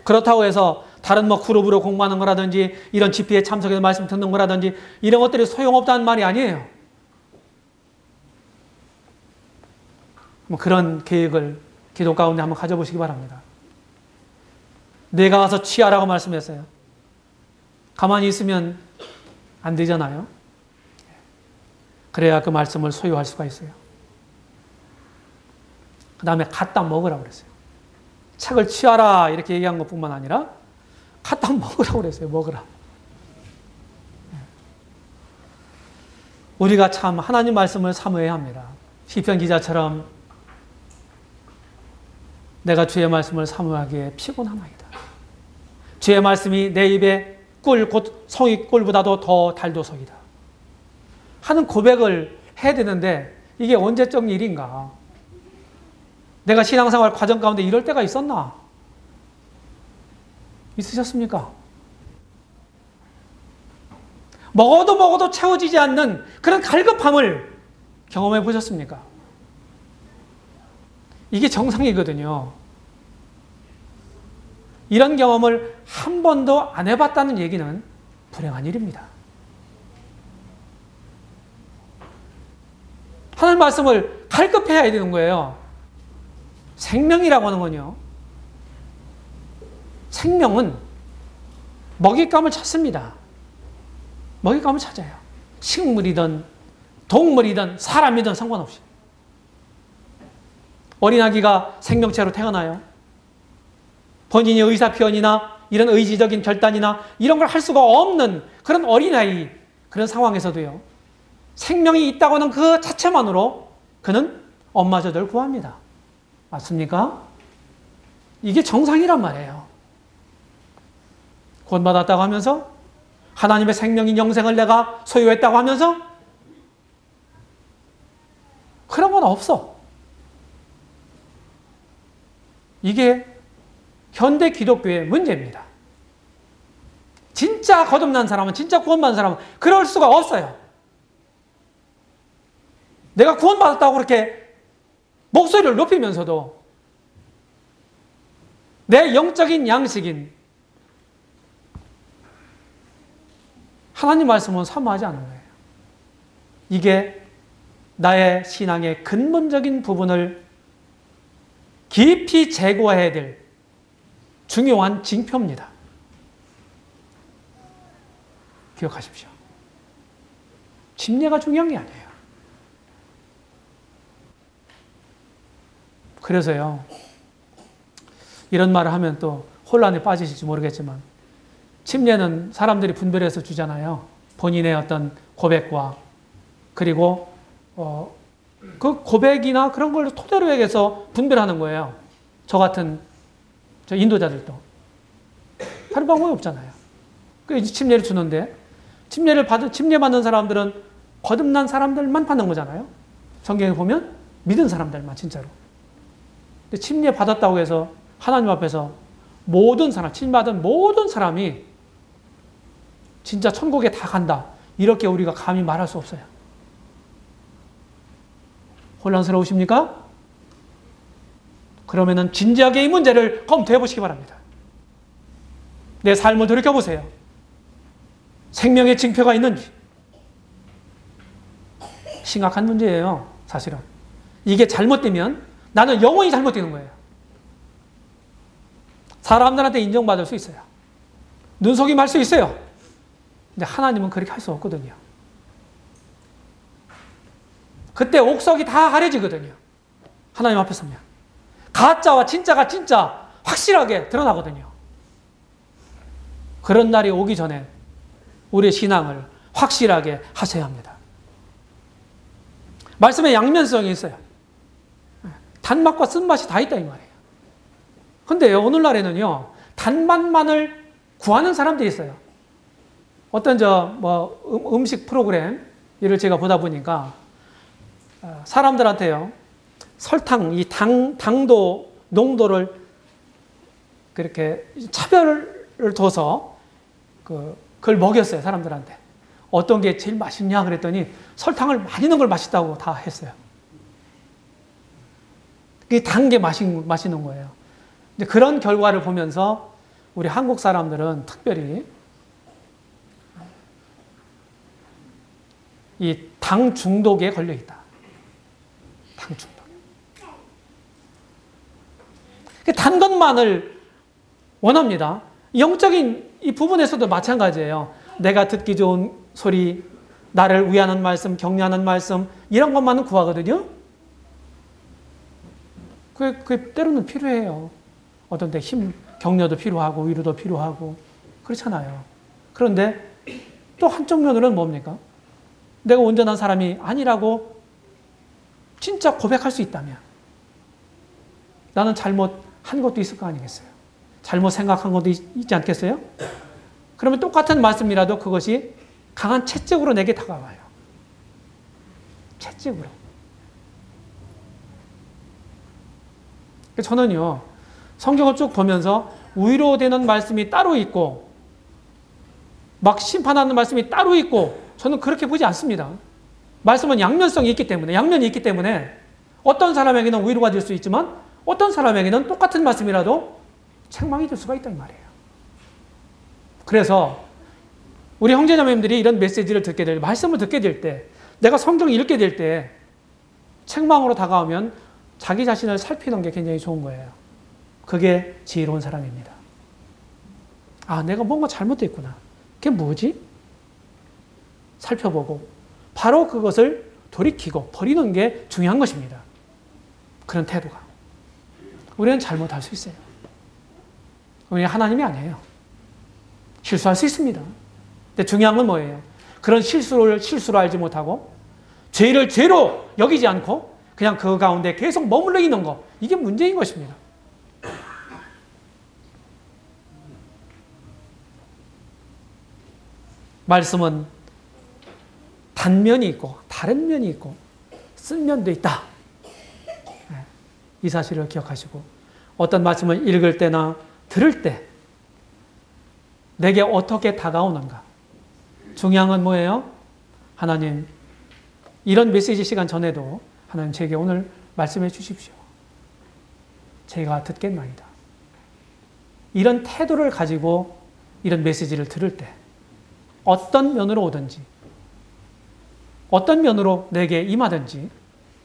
그렇다고 해서 다른 뭐 그룹으로 공부하는 거라든지 이런 집회에 참석해서 말씀 듣는 거라든지 이런 것들이 소용없다는 말이 아니에요. 뭐 그런 계획을 기도 가운데 한번 가져보시기 바랍니다. 내가 가서 취하라고 말씀했어요. 가만히 있으면 안 되잖아요. 그래야 그 말씀을 소유할 수가 있어요. 그 다음에 갖다 먹으라고 그랬어요. 책을 취하라 이렇게 얘기한 것뿐만 아니라 갖다 먹으라고 그랬어요. 먹으라. 우리가 참 하나님 말씀을 사모해야 합니다. 시편 기자처럼 내가 주의 말씀을 사모하기에 피곤하나이다. 주의 말씀이 내 입에 꿀, 곧 성이 꿀보다도 더 달도석이다. 하는 고백을 해야 되는데 이게 언제적 일인가? 내가 신앙생활 과정 가운데 이럴 때가 있었나? 있으셨습니까? 먹어도 채워지지 않는 그런 갈급함을 경험해 보셨습니까? 이게 정상이거든요. 이런 경험을 한 번도 안 해봤다는 얘기는 불행한 일입니다. 하나님 말씀을 갈급해야 되는 거예요. 생명이라고 하는 건요. 생명은 먹잇감을 찾습니다. 먹잇감을 찾아요. 식물이든 동물이든 사람이든 상관없이. 어린아기가 생명체로 태어나요. 본인이 의사표현이나 이런 의지적인 결단이나 이런 걸 할 수가 없는 그런 어린아이, 그런 상황에서도요. 생명이 있다고 하는 그 자체만으로 그는 엄마 젖을 구합니다. 맞습니까? 이게 정상이란 말이에요. 구원받았다고 하면서 하나님의 생명인 영생을 내가 소유했다고 하면서 그런 건 없어. 이게 현대 기독교의 문제입니다. 진짜 거듭난 사람은, 진짜 구원받은 사람은 그럴 수가 없어요. 내가 구원받았다고 그렇게 목소리를 높이면서도 내 영적인 양식인 하나님 말씀은 사모하지 않는 거예요. 이게 나의 신앙의 근본적인 부분을 깊이 제거해야 될 중요한 징표입니다. 기억하십시오. 침례가 중요한 게 아니에요. 그래서요, 이런 말을 하면 또 혼란에 빠지실지 모르겠지만, 침례는 사람들이 분별해서 주잖아요. 본인의 어떤 고백과, 그리고, 그 고백이나 그런 걸 토대로 해서 분별하는 거예요. 저 같은, 저 인도자들도. 다른 방법이 없잖아요. 그래서 침례를 주는데, 침례 받는 사람들은 거듭난 사람들만 받는 거잖아요. 성경에 보면 믿은 사람들만 진짜로. 근데 침례 받았다고 해서 하나님 앞에서 모든 사람, 침례 받은 모든 사람이 진짜 천국에 다 간다. 이렇게 우리가 감히 말할 수 없어요. 혼란스러우십니까? 그러면은 진지하게 이 문제를 검토해 보시기 바랍니다. 내 삶을 돌이켜보세요. 생명의 징표가 있는지. 심각한 문제예요, 사실은. 이게 잘못되면 나는 영원히 잘못되는 거예요. 사람들한테 인정받을 수 있어요. 눈속임 할 수 있어요. 근데 하나님은 그렇게 할 수 없거든요. 그때 옥석이 다 가려지거든요. 하나님 앞에 서면. 가짜와 진짜가 진짜 확실하게 드러나거든요. 그런 날이 오기 전에 우리의 신앙을 확실하게 하셔야 합니다. 말씀에 양면성이 있어요. 단맛과 쓴맛이 다 있다 이 말이에요. 근데 오늘날에는요, 단맛만을 구하는 사람들이 있어요. 어떤 음식 프로그램 이를 제가 보다 보니까 사람들한테요, 설탕, 이 당도 농도를 그렇게 차별을 둬서 그걸 먹였어요, 사람들한테. 어떤 게 제일 맛있냐 그랬더니 설탕을 많이 넣은 걸 맛있다고 다 했어요. 그게 단 게 맛있는 거예요. 근데 그런 결과를 보면서 우리 한국 사람들은 특별히 이 당 중독에 걸려 있다. 당 중독. 단 것만을 원합니다. 영적인 이 부분에서도 마찬가지예요. 내가 듣기 좋은 소리, 나를 위하는 말씀, 격려하는 말씀, 이런 것만은 구하거든요. 그게 때로는 필요해요. 어떤 때 격려도 필요하고, 위로도 필요하고, 그렇잖아요. 그런데 또 한쪽 면으로는 뭡니까? 내가 온전한 사람이 아니라고 진짜 고백할 수 있다면 나는 잘못한 것도 있을 거 아니겠어요? 잘못 생각한 것도 있지 않겠어요? 그러면 똑같은 말씀이라도 그것이 강한 채찍으로 내게 다가와요. 채찍으로. 저는요, 성경을 쭉 보면서 위로되는 말씀이 따로 있고 막 심판하는 말씀이 따로 있고 저는 그렇게 보지 않습니다. 말씀은 양면성이 있기 때문에, 양면이 있기 때문에 어떤 사람에게는 위로가 될 수 있지만 어떤 사람에게는 똑같은 말씀이라도 책망이 될 수가 있다 이 말이에요. 그래서 우리 형제자매님들이 이런 메시지를 듣게 될, 말씀을 듣게 될 때, 내가 성경을 읽게 될 때 책망으로 다가오면 자기 자신을 살피는 게 굉장히 좋은 거예요. 그게 지혜로운 사람입니다. 아, 내가 뭔가 잘못됐구나. 그게 뭐지? 살펴보고 바로 그것을 돌이키고 버리는 게 중요한 것입니다. 그런 태도가. 우리는 잘못할 수 있어요. 우리는 하나님이 아니에요. 실수할 수 있습니다. 근데 중요한 건 뭐예요? 그런 실수로 알지 못하고 죄를 죄로 여기지 않고 그냥 그 가운데 계속 머물러 있는 거, 이게 문제인 것입니다. 말씀은 단면이 있고 다른 면이 있고 쓴 면도 있다. 이 사실을 기억하시고 어떤 말씀을 읽을 때나 들을 때 내게 어떻게 다가오는가. 중요한 건 뭐예요? 하나님, 이런 메시지 시간 전에도 하나님 제게 오늘 말씀해 주십시오. 제가 듣겠나이다. 이런 태도를 가지고 이런 메시지를 들을 때 어떤 면으로 오든지 어떤 면으로 내게 임하든지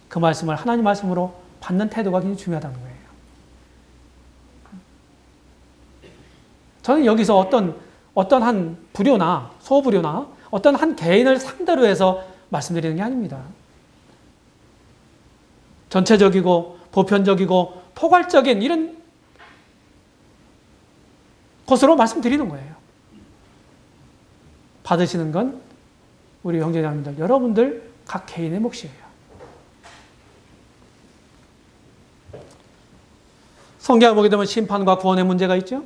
그 말씀을 하나님 말씀으로 받는 태도가 굉장히 중요하다는 거예요. 저는 여기서 어떤 한 부류나 소부류나 어떤 한 개인을 상대로 해서 말씀드리는 게 아닙니다. 전체적이고 보편적이고 포괄적인 이런 것으로 말씀드리는 거예요. 받으시는 건 우리 형제자매들, 여러분들 각 개인의 몫이에요. 성경을 보게 되면 심판과 구원의 문제가 있죠.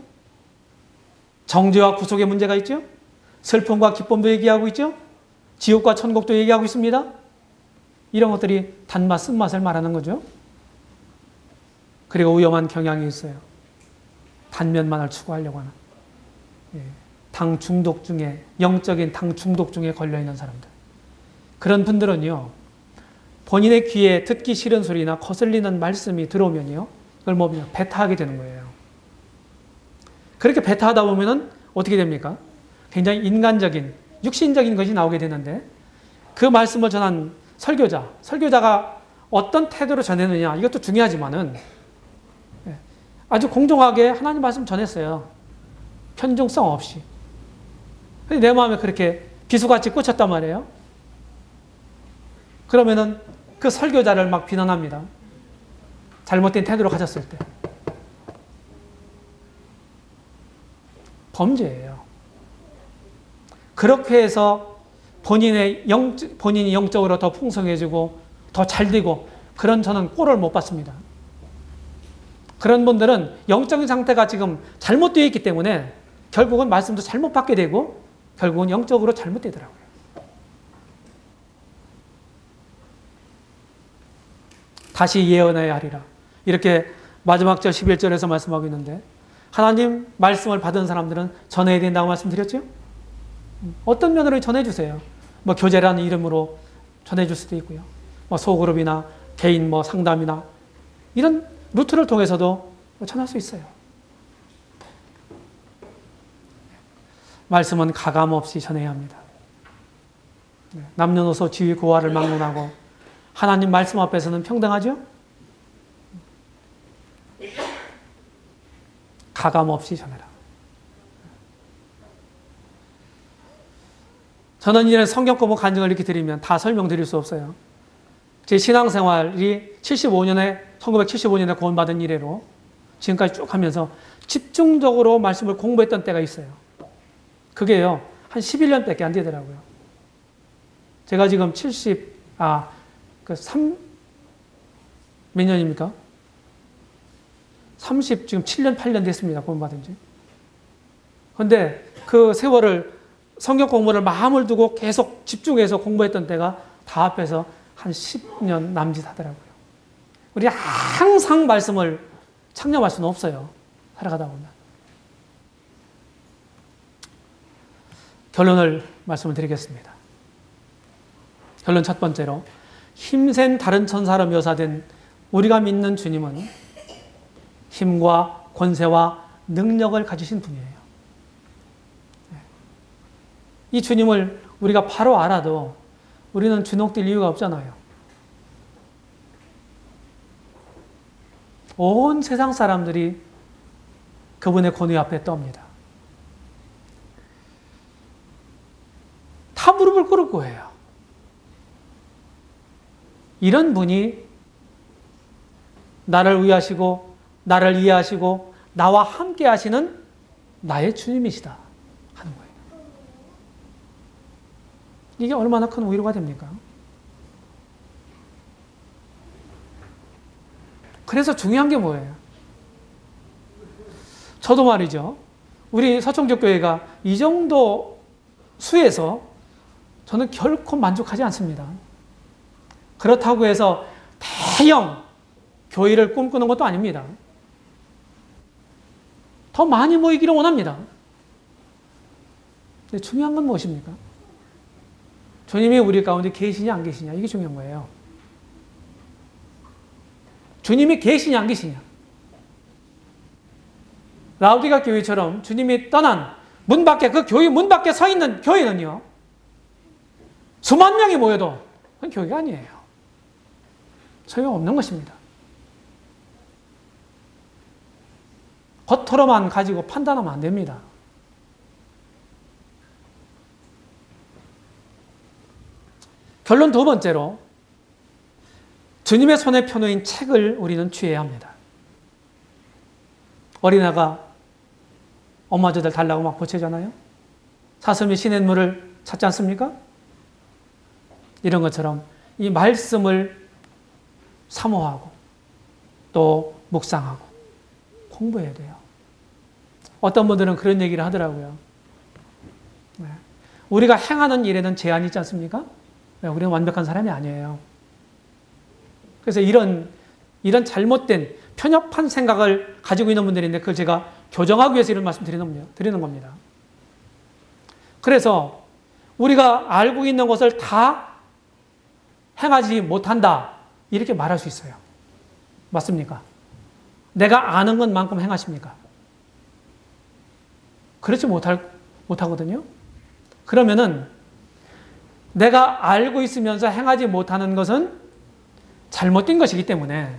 정죄와 구속의 문제가 있죠. 슬픔과 기쁨도 얘기하고 있죠. 지옥과 천국도 얘기하고 있습니다. 이런 것들이 단맛, 쓴맛을 말하는 거죠. 그리고 위험한 경향이 있어요. 단면만을 추구하려고 하는. 당 중독 중에, 영적인 당 중독 중에 걸려있는 사람들. 그런 분들은요, 본인의 귀에 듣기 싫은 소리나 거슬리는 말씀이 들어오면요, 그걸 뭐냐, 배타하게 되는 거예요. 그렇게 배타하다 보면은 어떻게 됩니까? 굉장히 인간적인, 육신적인 것이 나오게 되는데 그 말씀을 전한 설교자가 어떤 태도로 전했느냐 이것도 중요하지만은 아주 공정하게 하나님 말씀 전했어요. 편중성 없이. 근데 내 마음에 그렇게 비수같이 꽂혔단 말이에요. 그러면은 그 설교자를 막 비난합니다. 잘못된 태도로 가졌을 때. 범죄예요. 그렇게 해서 본인이 영적으로 더 풍성해지고 더 잘되고 그런 저는 꼴을 못 봤습니다. 그런 분들은 영적인 상태가 지금 잘못되어 있기 때문에 결국은 말씀도 잘못 받게 되고 결국은 영적으로 잘못되더라고요. 다시 예언해야 하리라. 이렇게 마지막 절 11절에서 말씀하고 있는데 하나님 말씀을 받은 사람들은 전해야 된다고 말씀드렸죠? 어떤 면으로 전해주세요. 뭐 교제라는 이름으로 전해줄 수도 있고요. 뭐 소그룹이나 개인 뭐 상담이나 이런 루트를 통해서도 전할 수 있어요. 말씀은 가감 없이 전해야 합니다. 남녀노소 지위 고하를 막론하고 하나님 말씀 앞에서는 평등하죠? 가감 없이 전해라. 저는 이런 성경 공부 간증을 이렇게 드리면 다 설명드릴 수 없어요. 제 신앙생활이 1975년에 구원받은 이래로 지금까지 쭉 하면서 집중적으로 말씀을 공부했던 때가 있어요. 그게요, 한 11년밖에 안 되더라고요. 제가 지금 몇 년입니까? 지금 7년, 8년 됐습니다. 구원받은 지. 근데 그 세월을 성경 공부를 마음을 두고 계속 집중해서 공부했던 때가 다 합해서 한 10년 남짓 하더라고요. 우리 항상 말씀을 창념할 수는 없어요. 살아가다 보면. 결론을 말씀을 드리겠습니다. 결론 첫 번째로 힘센 다른 천사로 묘사된 우리가 믿는 주님은 힘과 권세와 능력을 가지신 분이에요. 이 주님을 우리가 바로 알아도 우리는 주눅들 이유가 없잖아요. 온 세상 사람들이 그분의 권위 앞에 떠옵니다. 다 무릎을 꿇을 거예요. 이런 분이 나를 위하시고 나를 이해하시고 나와 함께 하시는 나의 주님이시다 하는 거예요. 이게 얼마나 큰 위로가 됩니까? 그래서 중요한 게 뭐예요? 저도 말이죠. 우리 서청적교회가 이 정도 수에서 저는 결코 만족하지 않습니다. 그렇다고 해서 대형 교회를 꿈꾸는 것도 아닙니다. 더 많이 모이기를 원합니다. 근데 중요한 건 무엇입니까? 주님이 우리 가운데 계시냐 안 계시냐 이게 중요한 거예요. 주님이 계시냐 안 계시냐. 라우디가 교회처럼 주님이 떠난 문 밖에 그 교회 문 밖에 서 있는 교회는요. 수만 명이 모여도 그건 교회가 아니에요. 소용없는 것입니다. 겉으로만 가지고 판단하면 안 됩니다. 결론 두 번째로 주님의 손에 펴놓인 책을 우리는 취해야 합니다. 어린아가 엄마 저들 달라고 막 보채잖아요. 사슴이 시냇물을 찾지 않습니까? 이런 것처럼 이 말씀을 사모하고 또 묵상하고 공부해야 돼요. 어떤 분들은 그런 얘기를 하더라고요. 네. 우리가 행하는 일에는 제한이 있지 않습니까? 네, 우리는 완벽한 사람이 아니에요. 그래서 이런 잘못된 편협한 생각을 가지고 있는 분들인데 그걸 제가 교정하기 위해서 이런 말씀 드리는 겁니다. 그래서 우리가 알고 있는 것을 다 행하지 못한다 이렇게 말할 수 있어요. 맞습니까? 내가 아는 것만큼 행하십니까? 그렇지 못하거든요. 그러면은 내가 알고 있으면서 행하지 못하는 것은 잘못된 것이기 때문에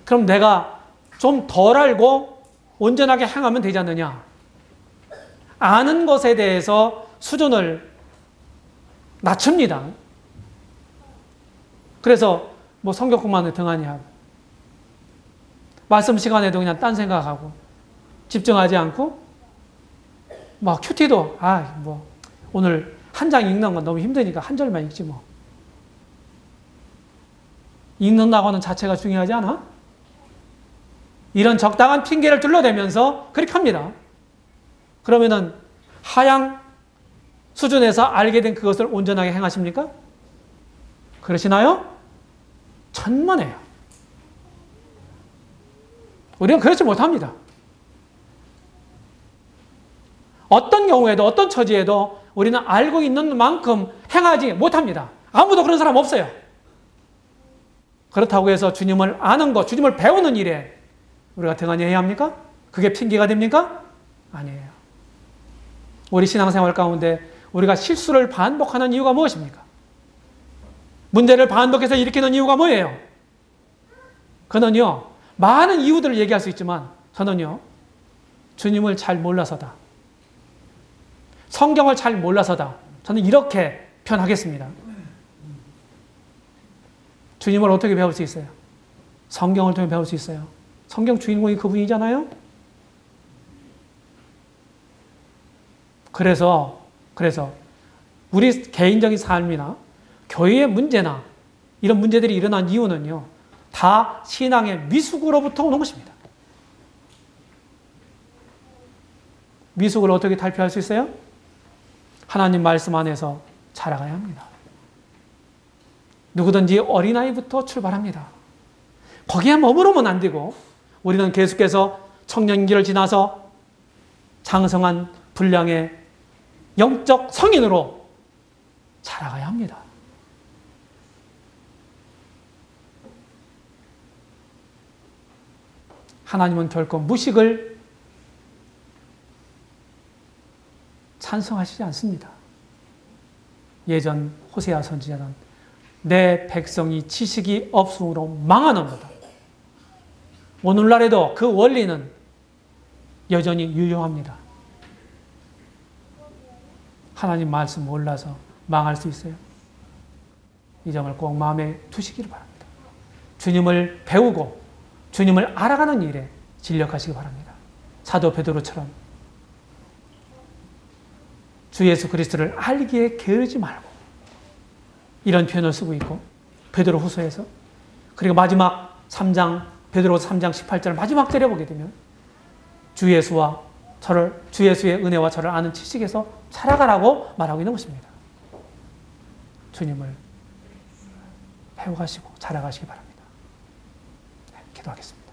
그럼 내가 좀 덜 알고 온전하게 행하면 되지 않느냐. 아는 것에 대해서 수준을 낮춥니다. 그래서 뭐 성경 공부하는데 등한히 하고 말씀 시간에도 그냥 딴 생각하고 집중하지 않고 막 큐티도 뭐 오늘 한 장 읽는 건 너무 힘드니까 한 절만 읽지 뭐. 읽는다고 하는 자체가 중요하지 않아? 이런 적당한 핑계를 둘러대면서 그렇게 합니다. 그러면은 하향 수준에서 알게 된 그것을 온전하게 행하십니까? 그러시나요? 천만에요. 우리는 그렇지 못합니다. 어떤 경우에도 어떤 처지에도 우리는 알고 있는 만큼 행하지 못합니다. 아무도 그런 사람 없어요. 그렇다고 해서 주님을 아는 것, 주님을 배우는 일에 우리가 등한히 해야 합니까? 그게 핑계가 됩니까? 아니에요. 우리 신앙생활 가운데 우리가 실수를 반복하는 이유가 무엇입니까? 문제를 반복해서 일으키는 이유가 뭐예요? 그는요, 많은 이유들을 얘기할 수 있지만 저는요, 주님을 잘 몰라서다. 성경을 잘 몰라서다. 저는 이렇게 표현하겠습니다. 주님을 어떻게 배울 수 있어요? 성경을 통해 배울 수 있어요. 성경 주인공이 그분이잖아요? 그래서 우리 개인적인 삶이나 교회의 문제나 이런 문제들이 일어난 이유는요, 다 신앙의 미숙으로부터 오는 것입니다. 미숙을 어떻게 탈피할 수 있어요? 하나님 말씀 안에서 자라가야 합니다. 누구든지 어린아이부터 출발합니다. 거기에 머무르면 안 되고 우리는 계속해서 청년기를 지나서 장성한 분량의 영적 성인으로 자라가야 합니다. 하나님은 결코 무식을 찬성하시지 않습니다. 예전 호세아 선지자는 내 백성이 지식이 없음으로 망하는도다. 오늘날에도 그 원리는 여전히 유효합니다. 하나님 말씀 몰라서 망할 수 있어요. 이 점을 꼭 마음에 두시기를 바랍니다. 주님을 배우고 주님을 알아가는 일에 진력하시기 바랍니다. 사도 베드로처럼 주 예수 그리스도를 알기에 게으르지 말고 이런 표현을 쓰고 있고 베드로 후서에서 그리고 마지막 3장 베드로 3장 18절 마지막 절에 보게 되면 주 예수의 은혜와 저를 아는 지식에서 살아가라고 말하고 있는 것입니다. 주님을 배워가시고 자라가시기 바랍니다. 네, 기도하겠습니다.